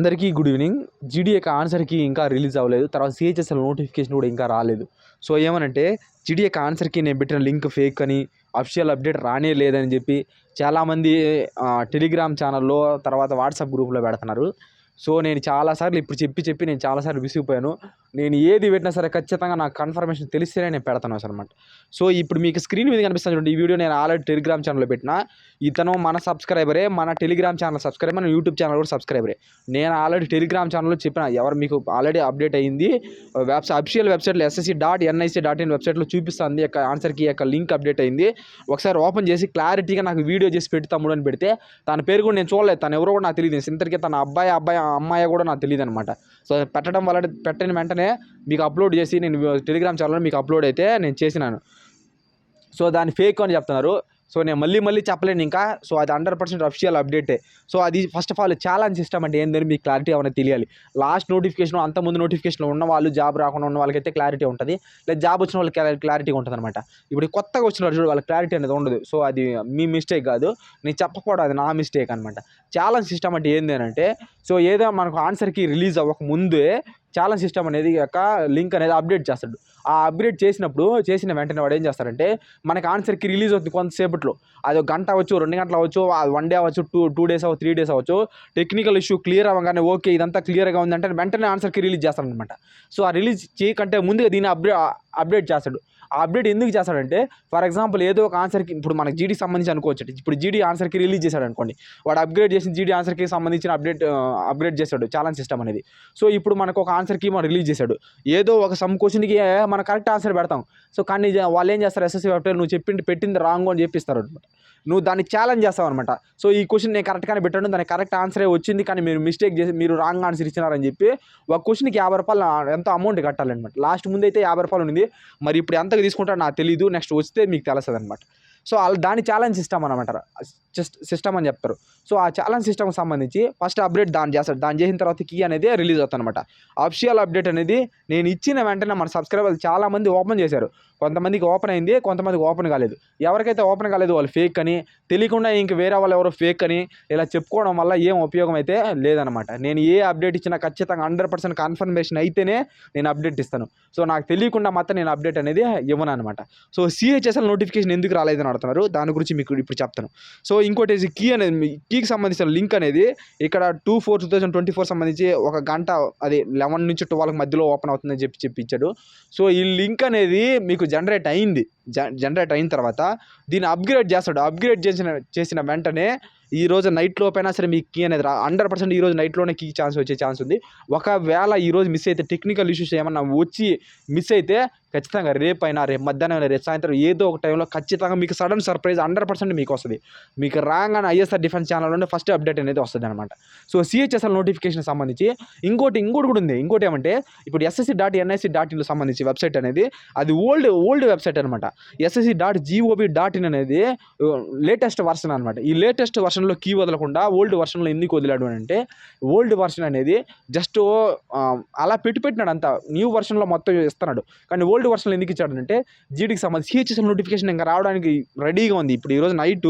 అందరికీ good evening. జీడీ యొక్క ఆన్సర్కి ఇంకా రిలీజ్ అవ్వలేదు. తర్వాత సిహెచ్ఎస్ఎల్ నోటిఫికేషన్ కూడా ఇంకా రాలేదు. సో ఏమనంటే జీడీ యొక్క ఆన్సర్కి నేను పెట్టిన లింక్ ఫేక్ అని, అఫిషియల్ అప్డేట్ రానే లేదని చెప్పి చాలామంది టెలిగ్రామ్ ఛానల్లో తర్వాత వాట్సాప్ గ్రూప్లో పెడుతున్నారు. సో నేను చాలాసార్లు ఇప్పుడు చెప్పి నేను చాలాసార్లు విసిగిపోయాను. నేను ఏది పెట్టినా సరే ఖచ్చితంగా నాకు కన్ఫర్మేషన్ తెలిస్తేనే నేను పెడతాను అనమాట. సో ఇప్పుడు మీకు స్క్రీన్ మీద కనిపిస్తుంది చూడండి, ఈ వీడియో నేను ఆల్రెడీ టెలిగ్రామ్ ఛానల్లో పెట్టిన. ఇతను మన సబ్స్క్రైబరే, మన టెలిగ్రామ్ ఛానల్ సబ్స్క్రైబర్, మన యూట్యూబ్ ఛానల్ కూడా సబ్స్క్రైబరే. నేను ఆల్రెడీ టెలిగ్రామ్ ఛానల్లో చెప్పిన, ఎవరు మీకు ఆల్రెడీ అప్డేట్ అయ్యింది. అఫిషియల్ వెబ్సైట్లో ssc.nic.in వెబ్సైట్లో చూపిస్తుంది యొక్క ఆన్సర్కి యొక్క లింక్ అప్డేట్ అయింది. ఒకసారి ఓపెన్ చేసి క్లారిటీగా నాకు వీడియో చేసి పెట్టి తమ్ముడు అని పెడితే, తన పేరు కూడా నేను చూడలేదు, తను ఎవరో కూడా నాకు తెలియదు. ఇంతకీ తన అమ్మాయి కూడా నాకు తెలియదు అనమాట. సో పెట్టడం వల్ల పెట్టిన వెంటనే మీకు అప్లోడ్ చేసి నేను టెలిగ్రామ్ ఛానల్లో మీకు అప్లోడ్ అయితే నేను చేసినాను. సో దాన్ని ఫేక్ అని చెప్తున్నారు. సో నేను మళ్ళీ చెప్పలేను ఇంకా. సో అది 100% అఫిషియల్ అప్డేటే. సో అది first of all challenge system అంటే ఏంటని మీకు క్లారిటీ ఏమైనా తెలియాలి. లాస్ట్ నోటిఫికేషన్ అంతకుముందు నోటిఫికేషన్లో ఉన్న వాళ్ళు, జాబ్ రాకుండా ఉన్న వాళ్ళకైతే క్లారిటీ ఉంటుంది, లేదా జాబ్ వచ్చిన వాళ్ళకి క్లారిటీ ఉంటుంది అనమాట. ఇప్పుడు కొత్తగా వచ్చిన వాళ్ళు వాళ్ళకి క్లారిటీ అనేది ఉండదు. సో అది మీ మిస్టేక్ కాదు, నేను చెప్పకపోవడం అది నా మిస్టేక్ అనమాట. ఛాలెంజ్ సిస్టమ్ అంటే ఏంది అంటే, సో ఏదో మనకు ఆన్సర్కి రిలీజ్ అవ్వక ముందే ఛాలెంజ్ సిస్టమ్ అనేది యొక్క లింక్ అనేది అప్డేట్ చేస్తాడు. ఆ అప్డేట్ చేసిన వెంటనే వాడు ఏం చేస్తారంటే, మనకి ఆన్సర్కి రిలీజ్ అవుతుంది కొంతసేపట్లో. అది 1 గంట అవ్వచ్చు, 2 గంటలు అవ్వచ్చు, 1 డే అవ్వచ్చు, 2 డేస్ అవ్వచ్చు, 3 డేస్ అవ్వచ్చు. టెక్నికల్ ఇష్యూ క్లియర్ అవ్వగానే ఓకే ఇదంతా క్లియర్గా ఉందంటే వెంటనే ఆన్సర్కి రిలీజ్ చేస్తాడనమాట. సో ఆ రిలీజ్ చేయకంటే ముందుగా దీన్ని అప్డేట్ చేస్తాడు. ఆ అప్డేట్ ఎందుకు చేస్తాడంటే, ఫర్ ఎగ్జాంపుల్ ఏదో ఒక ఆన్సర్కి, ఇప్పుడు మనకి జీడీకి సంబంధించి అనుకోవచ్చు, ఇప్పుడు జీడీ ఆన్సర్కి రిలీజ్ చేశాడు అనుకోండి, వాడు అప్గ్రేడ్ చేసి జీడీ ఆన్సర్కి సంబంధించిన అప్గ్రేడ్ చేశాడు ఛాలెంజ్ సిస్టమ్ అనేది. సో ఇప్పుడు మనకు ఒక ఆన్సర్కి మనం రిలీజ్ చేశాడు, ఏదో ఒక సమ్ క్వశ్చన్కి మనం కరెక్ట్ ఆన్సర్ పెడతాం. సో కానీ వాళ్ళు ఏం చేస్తారు, ఎస్ఎస్సీ వెబ్సైట్ నువ్వు పెట్టింది రాంగ్ అని చెప్పిస్తారు అనమాట. నువ్వు దాన్ని ఛాలెంజ్ చేస్తావు అనమాట. సో ఈ క్వశ్చన్ నేను కరెక్ట్గానే పెట్టాను, దానికి కరెక్ట్ ఆన్సరే వచ్చింది, కానీ మీరు మిస్టేక్ చేసి మీరు రాంగ్ ఆన్సర్ ఇచ్చినారని చెప్పి ఒక క్వశ్చన్కి 50 రూపాయలు ఎంతో అమౌంట్ కట్టాలన్నమాట. లాస్ట్ ముందు అయితే 50 రూపాయలు ఉంది, మరి ఇప్పుడు ఎంతకు తీసుకుంటారో నాకు తెలియదు, నెక్స్ట్ వస్తే మీకు తెలుస్తుంది అనమాట. సో దాని ఛాలెంజ్ సిస్టమ్ అనమాట, సిస్టమ్ అని చెప్తారు. సో ఆ ఛాలెంజ్ సిస్టమ్కి సంబంధించి ఫస్ట్ అప్డేట్ దాన్ని చేస్తాడు. దాన్ని చేసిన తర్వాత కీ అనేది రిలీజ్ అవుతుంది అనమాట. అఫిషియల్ అప్డేట్ అనేది నేను ఇచ్చిన వెంటనే మన సబ్స్క్రైబర్లు చాలామంది ఓపెన్ చేశారు. కొంతమందికి ఓపెన్ అయింది, కొంతమందికి ఓపెన్ కాలేదు. ఎవరికైతే ఓపెన్ కాలేదు వాళ్ళు ఫేక్ అని, తెలియకుండా ఇంక వేరే వాళ్ళు ఎవరో ఫేక్ అని ఇలా చెప్పుకోవడం వల్ల ఏం ఉపయోగం అయితే లేదనమాట. నేను ఏ అప్డేట్ ఇచ్చినా ఖచ్చితంగా 100% కన్ఫర్మేషన్ అయితేనే నేను అప్డేట్ ఇస్తాను. సో నాకు తెలియకుండా మాత్రం నేను అప్డేట్ అనేది ఇవ్వను అనమాట. సో సిహెచ్ఎస్ఎల్ నోటిఫికేషన్ ఎందుకు రాలేదని అడుగుతున్నారు, దాని గురించి మీకు ఇప్పుడు చెప్తాను. సో ఇంకోటి కీ అనేది, కీకి సంబంధించిన లింక్ అనేది ఇక్కడ 2/4/2024 సంబంధించి 1 గంట, అది 11 నుంచి 12 మధ్యలో ఓపెన్ అవుతుందని చెప్పి ఇచ్చాడు. సో ఈ లింక్ అనేది మీకు జనరేట్ అయిన తర్వాత దీన్ని అప్గ్రేడ్ చేస్తాడు. అప్గ్రేడ్ చేసిన వెంటనే ఈ రోజు నైట్ లోపైనా సరే మీకు కీ అనేది 100% ఈ రోజు నైట్లోనే కీ వచ్చే ఛాన్స్ ఉంది. ఒకవేళ ఈ రోజు మిస్ అయితే, టెక్నికల్ ఇష్యూస్ ఏమన్నా వచ్చి మిస్ అయితే ఖచ్చితంగా రేపు మధ్యాహ్నం, రేపు సాయంత్రం ఏదో ఒక టైంలో ఖచ్చితంగా మీకు సడన్ సర్ప్రైజ్ 100% మీకు వస్తుంది. మీకు రాగానే ఐఎస్ఆర్ డిఫెన్స్ ఛానల్లోనే ఫస్ట్ అప్డేట్ అనేది వస్తుంది అనమాట. సో సిహెచ్ఎస్ఎల్ నోటిఫికేషన్ సంబంధించి ఇంకోటి కూడా ఉంది. ఇంకోటి ఏమంటే, ఇప్పుడు ssc.nic.in సంబంధించి వెబ్సైట్ అనేది అది ఓల్డ్ వెబ్సైట్ అనమాట. ssc.gov.in అనేది లేటెస్ట్ వర్షన్ అనమాట. ఈ లేటెస్ట్ వర్షన్లో కీ వదలకుండా ఓల్డ్ వర్షన్లో ఎందుకు వదిలాడు అని అంటే, ఓల్డ్ వర్షన్ అనేది జస్ట్ అలా పెట్టినాడు అంతా, న్యూ వర్షన్లో మొత్తం ఇస్తున్నాడు. కానీ ఓల్డ్ వర్షన్లో ఎందుకు ఇచ్చాడంటే, జీడీకి సంబంధించి సిహెచ్ఎస్ఎల్ నోటిఫికేషన్ ఇంకా రావడానికి రెడీగా ఉంది. ఇప్పుడు ఈరోజు నైట్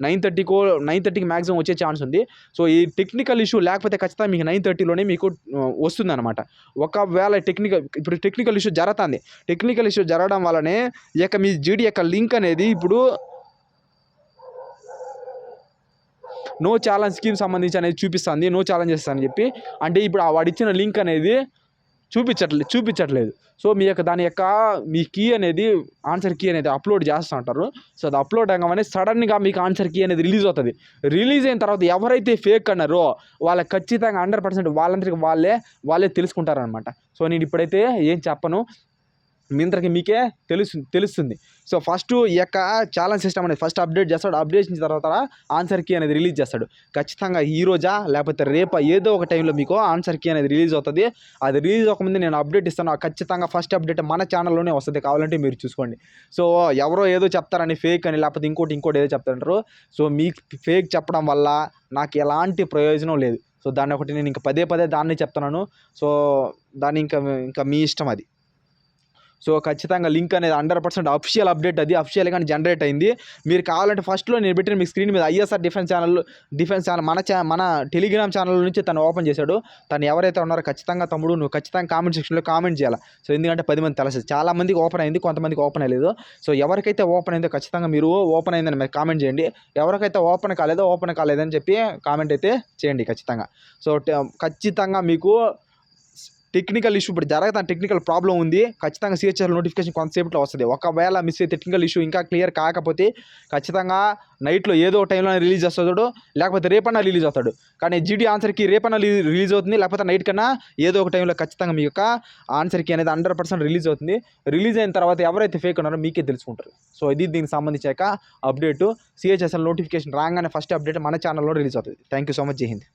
9:30కి మ్యాక్సిమం వచ్చే ఛాన్స్ ఉంది. సో ఈ టెక్నికల్ ఇష్యూ లేకపోతే ఖచ్చితంగా మీకు 9:30లోనే మీకు వస్తుంది అనమాట. ఒకవేళ టెక్నికల్ ఇష్యూ జరుగుతుంది, టెక్నికల్ ఇష్యూ జరగడం వల్లనే మీ జీడీ యొక్క లింక్ అనేది ఇప్పుడు నో ఛాలెంజ్ స్కీమ్ సంబంధించి అనేది చూపిస్తుంది, నో ఛాలెంజెస్ అని చెప్పి. అంటే ఇప్పుడు వాడు ఇచ్చిన లింక్ అనేది చూపించట్లేదు. సో మీ కీ అనేది, ఆన్సర్ కీ అనేది అప్లోడ్ చేస్తూ ఉంటారు. సో అది అప్లోడ్ అవ్వగానే సడన్గా మీకు ఆన్సర్ కీ అనేది రిలీజ్ అవుతుంది. రిలీజ్ అయిన తర్వాత ఎవరైతే ఫేక్ అన్నారో వాళ్ళకి ఖచ్చితంగా 100% వాళ్ళందరికీ వాళ్ళే తెలుసుకుంటారనమాట. సో నేను ఇప్పుడైతే ఏం చెప్పను. మింత్రాకి మీకే తెలుస్తుంది. సో ఫస్ట్ ఈ యొక్క ఛాలెంజ్ సిస్టమ్ అనేది ఫస్ట్ అప్డేట్ చేస్తాడు. అప్డేట్ చేసిన తర్వాత ఆన్సర్ కీ అనేది రిలీజ్ చేస్తాడు. ఖచ్చితంగా ఈ రోజా లేకపోతే రేపా ఏదో ఒక టైంలో మీకు ఆన్సర్ కీ అనేది రిలీజ్ అవుతుంది. అది రిలీజ్ అవ్వకముందు నేను అప్డేట్ ఇస్తాను. ఖచ్చితంగా ఫస్ట్ అప్డేట్ మన ఛానల్లోనే వస్తుంది, కావాలంటే మీరు చూసుకోండి. సో ఎవరో ఏదో చెప్తారని ఫేక్ అని లేకపోతే ఇంకోటి ఏదో చెప్తారంటారు. సో మీకు ఫేక్ చెప్పడం వల్ల నాకు ఎలాంటి ప్రయోజనం లేదు. సో దాన్ని ఒకటి నేను ఇంకా పదే దాన్ని చెప్తున్నాను. సో దాన్ని ఇంకా మీ ఇష్టం అది. సో ఖచ్చితంగా లింక్ అనేది 100% అఫిషియల్ అప్డేట్, అది అఫిషియల్గానే జనరేట్ అయింది. మీరు కావాలంటే ఫస్ట్లో నేను పెట్టిన మీ స్క్రీన్ మీద ఐఎస్ఆర్ డిఫెన్స్ ఛానల్ మన టెలిగ్రామ్ ఛానల్ నుంచి తను ఓపెన్ చేశాడు. తను ఎవరైతే ఉన్నారో ఖచ్చితంగా తమ్ముడు నువ్వు ఖచ్చితంగా కామెంట్ సెక్షన్లో కామెంట్ చేయాలి. సో ఎందుకంటే 10 మంది తెలుస్తుంది. చాలా మందికి ఓపెన్ అయింది, కొంతమందికి ఓపెన్ అయ్యలేదు. సో ఎవరికైతే ఓపెన్ అయిందో ఖచ్చితంగా మీరు ఓపెన్ అయిందని మీరు కామెంట్ చేయండి. ఎవరికైతే ఓపెన్ కాలేదని చెప్పి కామెంట్ అయితే చేయండి ఖచ్చితంగా. సో ఖచ్చితంగా మీకు టెక్నికల్ ఇష్యూ ఇప్పుడు జరుగుతున్న టెక్నికల్ ప్రాబ్లం ఉంది. ఖచ్చితంగా సిహెచ్ఎస్ఎల్ నోటిఫికేషన్ కొంతసేపట్లో వస్తుంది. ఒకవేళ మిస్ అయితే టెక్నికల్ ఇష్యూ ఇంకా క్లియర్ కాకపోతే ఖచ్చితంగా నైట్లో ఏదో టైంలో రిలీజ్ చేస్తాడు, లేకపోతే రేపన్నా రిలీజ్ అవుతాడు. కానీ జీడీ ఆన్సర్కి రేపన్నా రిలీజ్ అవుతుంది, లేకపోతే నైట్ కన్నా ఏదో ఒక టైంలో ఖచ్చితంగా మీ యొక్క ఆన్సర్కి అనేది 100% రిలీజ్ అవుతుంది. రిలీజ్ అయిన తర్వాత ఎవరైతే ఫేక్ ఉన్నారో మీకే తెలుసుకుంటారు. సో ఇది దీనికి సంబంధించాక అప్డేటు. సిహెచ్ఎస్ఎల్ నోటిఫికేషన్ రాగానే ఫస్ట్ అప్డేట్ మన ఛానల్లో రిలీజ్ అవుతుంది. Thank you so much. జై హింద్.